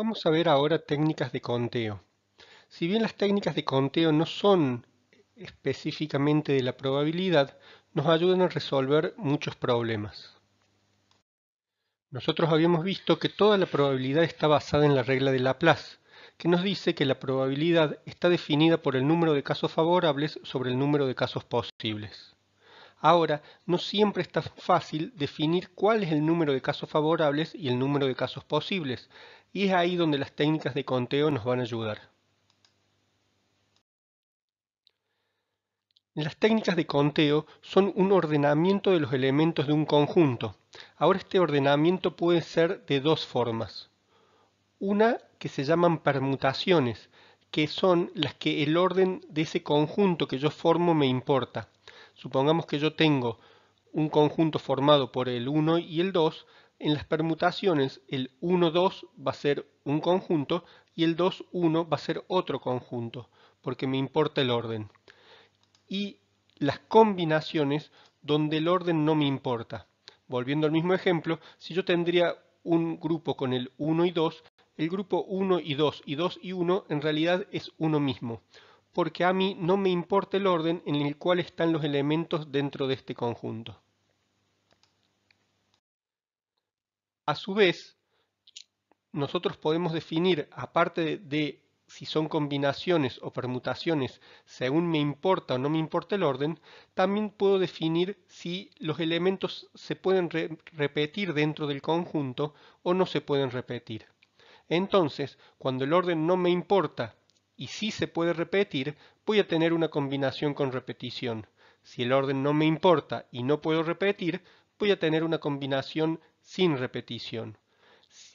Vamos a ver ahora técnicas de conteo. Si bien las técnicas de conteo no son específicamente de la probabilidad, nos ayudan a resolver muchos problemas. Nosotros habíamos visto que toda la probabilidad está basada en la regla de Laplace, que nos dice que la probabilidad está definida por el número de casos favorables sobre el número de casos posibles. Ahora, no siempre es tan fácil definir cuál es el número de casos favorables y el número de casos posibles, y es ahí donde las técnicas de conteo nos van a ayudar. Las técnicas de conteo son un ordenamiento de los elementos de un conjunto. Ahora este ordenamiento puede ser de dos formas. Una que se llaman permutaciones, que son las que el orden de ese conjunto que yo formo me importa. Supongamos que yo tengo un conjunto formado por el 1 y el 2, en las permutaciones el 1,2 va a ser un conjunto y el 2,1 va a ser otro conjunto, porque me importa el orden. Y las combinaciones donde el orden no me importa. Volviendo al mismo ejemplo, si yo tendría un grupo con el 1 y 2, el grupo 1 y 2 y 2 y 1 en realidad es uno mismo, porque a mí no me importa el orden en el cual están los elementos dentro de este conjunto. A su vez, nosotros podemos definir, aparte de si son combinaciones o permutaciones, según me importa o no me importa el orden, también puedo definir si los elementos se pueden repetir dentro del conjunto o no se pueden repetir. Entonces, cuando el orden no me importa y sí se puede repetir, voy a tener una combinación con repetición. Si el orden no me importa y no puedo repetir, voy a tener una combinación sin repetición.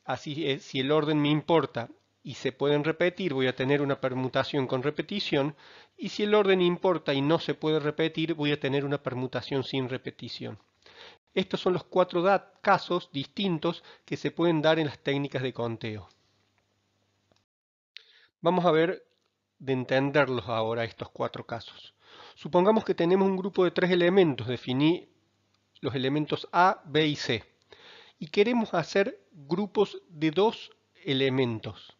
Así es, si el orden me importa y se pueden repetir, voy a tener una permutación con repetición, y si el orden importa y no se puede repetir, voy a tener una permutación sin repetición. Estos son los cuatro casos distintos que se pueden dar en las técnicas de conteo. Vamos a ver de entenderlos ahora estos cuatro casos. Supongamos que tenemos un grupo de tres elementos, definí los elementos A, B y C, y queremos hacer grupos de dos elementos.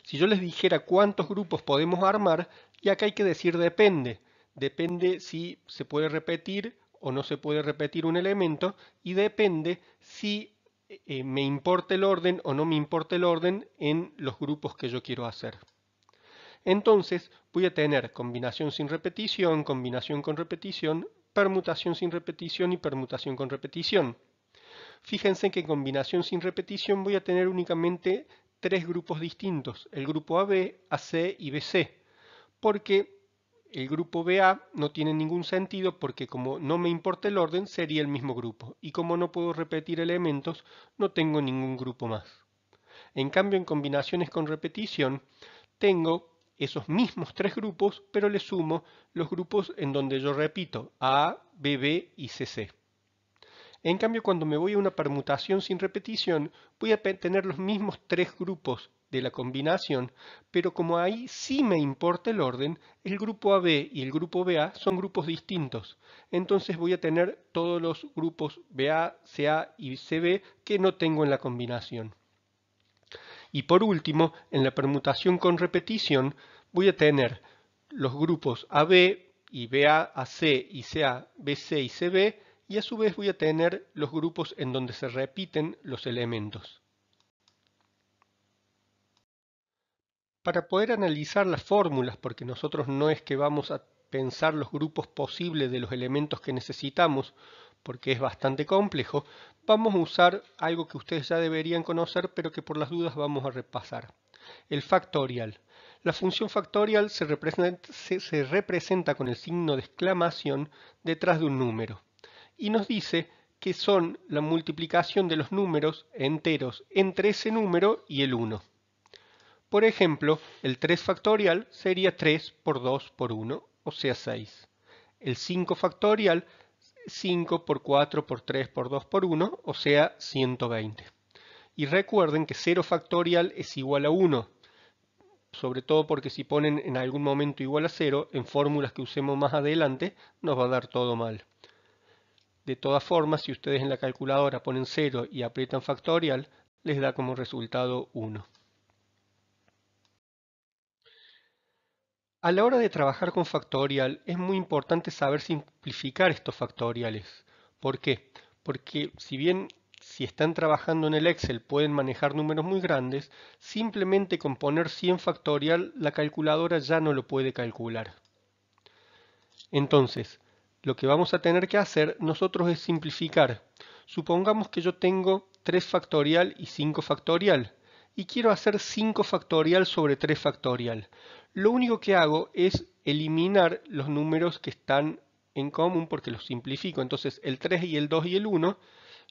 Si yo les dijera cuántos grupos podemos armar, y acá hay que decir depende. Depende si se puede repetir o no se puede repetir un elemento, y depende si me importa el orden o no me importa el orden en los grupos que yo quiero hacer. Entonces voy a tener combinación sin repetición, combinación con repetición, permutación sin repetición y permutación con repetición. Fíjense que en combinación sin repetición voy a tener únicamente tres grupos distintos, el grupo AB, AC y BC, porque el grupo BA no tiene ningún sentido porque como no me importa el orden sería el mismo grupo, y como no puedo repetir elementos no tengo ningún grupo más. En cambio, en combinaciones con repetición tengo esos mismos tres grupos, pero le sumo los grupos en donde yo repito A, BB y CC. En cambio, cuando me voy a una permutación sin repetición, voy a tener los mismos tres grupos de la combinación, pero como ahí sí me importa el orden, el grupo AB y el grupo BA son grupos distintos. Entonces voy a tener todos los grupos BA, CA y CB que no tengo en la combinación. Y por último, en la permutación con repetición, voy a tener los grupos AB y BA, AC y CA, BC y CB, y a su vez voy a tener los grupos en donde se repiten los elementos. Para poder analizar las fórmulas, porque nosotros no es que vamos a pensar los grupos posibles de los elementos que necesitamos, porque es bastante complejo, vamos a usar algo que ustedes ya deberían conocer, pero que por las dudas vamos a repasar. El factorial. La función factorial se representa con el signo de exclamación detrás de un número y nos dice que son la multiplicación de los números enteros entre ese número y el 1. Por ejemplo, el 3 factorial sería 3 por 2 por 1, o sea 6. El 5 factorial, 5 por 4 por 3 por 2 por 1, o sea 120. Y recuerden que 0 factorial es igual a 1, sobre todo porque si ponen en algún momento igual a 0, en fórmulas que usemos más adelante, nos va a dar todo mal. De todas formas, si ustedes en la calculadora ponen 0 y aprietan factorial, les da como resultado 1. A la hora de trabajar con factorial es muy importante saber simplificar estos factoriales. ¿Por qué? Porque si están trabajando en el Excel pueden manejar números muy grandes, simplemente con poner 100 factorial la calculadora ya no lo puede calcular. Entonces, lo que vamos a tener que hacer nosotros es simplificar. Supongamos que yo tengo 3 factorial y 5 factorial y quiero hacer 5 factorial sobre 3 factorial. Lo único que hago es eliminar los números que están en común porque los simplifico. Entonces el 3 y el 2 y el 1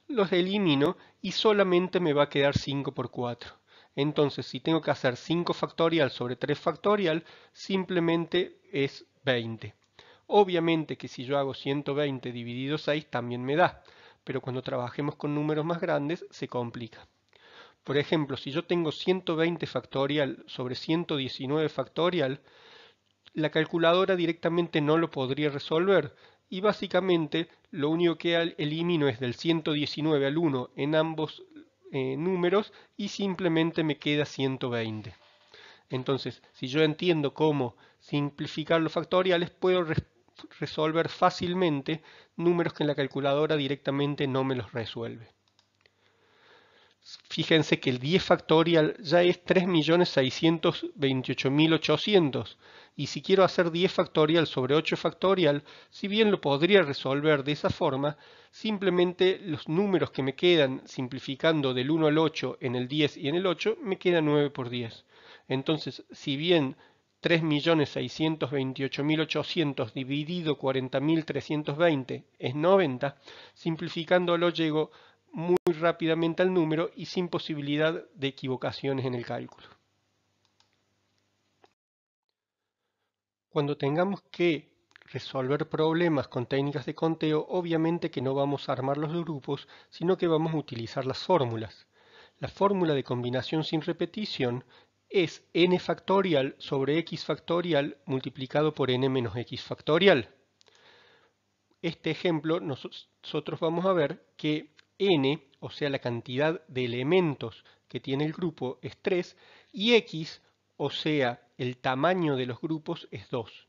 los elimino y solamente me va a quedar 5 por 4. Entonces si tengo que hacer 5 factorial sobre 3 factorial, simplemente es 20. Obviamente que si yo hago 120 dividido 6 también me da, pero cuando trabajemos con números más grandes se complica. Por ejemplo, si yo tengo 120 factorial sobre 119 factorial, la calculadora directamente no lo podría resolver y básicamente lo único que elimino es del 119 al 1 en ambos números y simplemente me queda 120. Entonces, si yo entiendo cómo simplificar los factoriales, puedo resolver fácilmente números que en la calculadora directamente no me los resuelve. Fíjense que el 10 factorial ya es 3.628.800 y si quiero hacer 10 factorial sobre 8 factorial, si bien lo podría resolver de esa forma, simplemente los números que me quedan simplificando del 1 al 8 en el 10 y en el 8 me queda 9 por 10. Entonces, si bien 3.628.800 dividido 40.320 es 90, simplificándolo llego muy rápidamente al número y sin posibilidad de equivocaciones en el cálculo. Cuando tengamos que resolver problemas con técnicas de conteo, obviamente que no vamos a armar los grupos, sino que vamos a utilizar las fórmulas. La fórmula de combinación sin repetición es n factorial sobre x factorial multiplicado por n menos x factorial. Este ejemplo nosotros vamos a ver que n, o sea la cantidad de elementos que tiene el grupo, es 3 y x, o sea el tamaño de los grupos, es 2.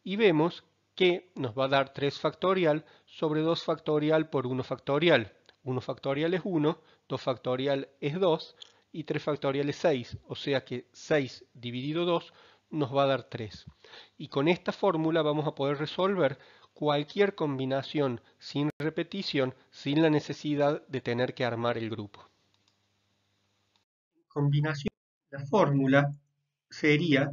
Y vemos que nos va a dar 3 factorial sobre 2 factorial por 1 factorial. 1 factorial es 1, 2 factorial es 2 y 3 factorial es 6, o sea que 6 dividido 2 nos va a dar 3. Y con esta fórmula vamos a poder resolver cualquier combinación sin repetición, sin la necesidad de tener que armar el grupo. Combinación, la fórmula sería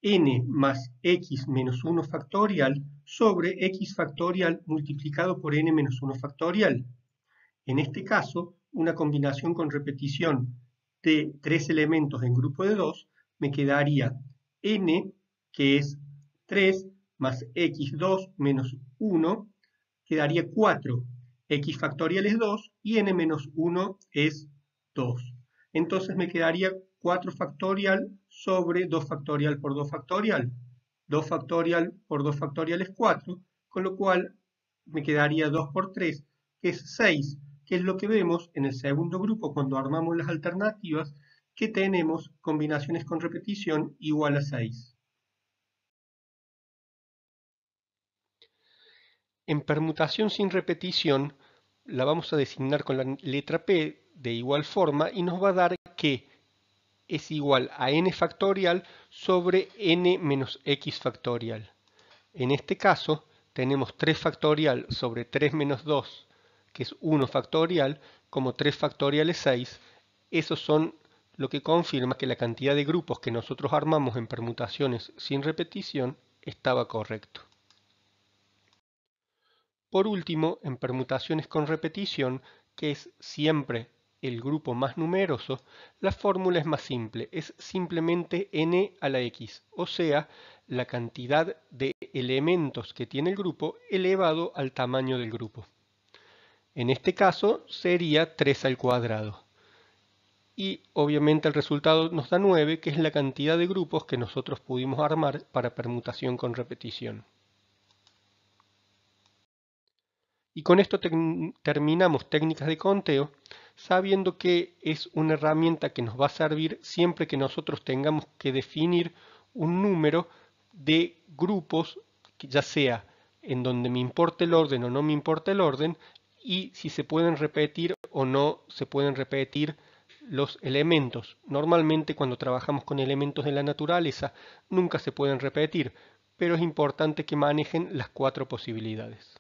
n más x menos 1 factorial sobre x factorial multiplicado por n menos 1 factorial. En este caso, una combinación con repetición de 3 elementos en grupo de 2 me quedaría n, que es 3 más x2 menos 1, quedaría 4. X factorial es 2 y n menos 1 es 2. Entonces me quedaría 4 factorial sobre 2 factorial por 2 factorial. 2 factorial por 2 factorial es 4, con lo cual me quedaría 2 por 3, que es 6, que es lo que vemos en el segundo grupo cuando armamos las alternativas, que tenemos combinaciones con repetición igual a 6. En permutación sin repetición la vamos a designar con la letra P de igual forma y nos va a dar que es igual a n factorial sobre n menos x factorial. En este caso tenemos 3 factorial sobre 3 menos 2, que es 1 factorial, como 3 factorial es 6. Esos son lo que confirma que la cantidad de grupos que nosotros armamos en permutaciones sin repetición estaba correcto. Por último, en permutaciones con repetición, que es siempre el grupo más numeroso, la fórmula es más simple, es simplemente n a la x, o sea, la cantidad de elementos que tiene el grupo elevado al tamaño del grupo. En este caso sería 3 al cuadrado. Y obviamente el resultado nos da 9, que es la cantidad de grupos que nosotros pudimos armar para permutación con repetición. Y con esto terminamos técnicas de conteo, sabiendo que es una herramienta que nos va a servir siempre que nosotros tengamos que definir un número de grupos, ya sea en donde me importe el orden o no me importa el orden, y si se pueden repetir o no se pueden repetir los elementos. Normalmente cuando trabajamos con elementos de la naturaleza nunca se pueden repetir, pero es importante que manejen las cuatro posibilidades.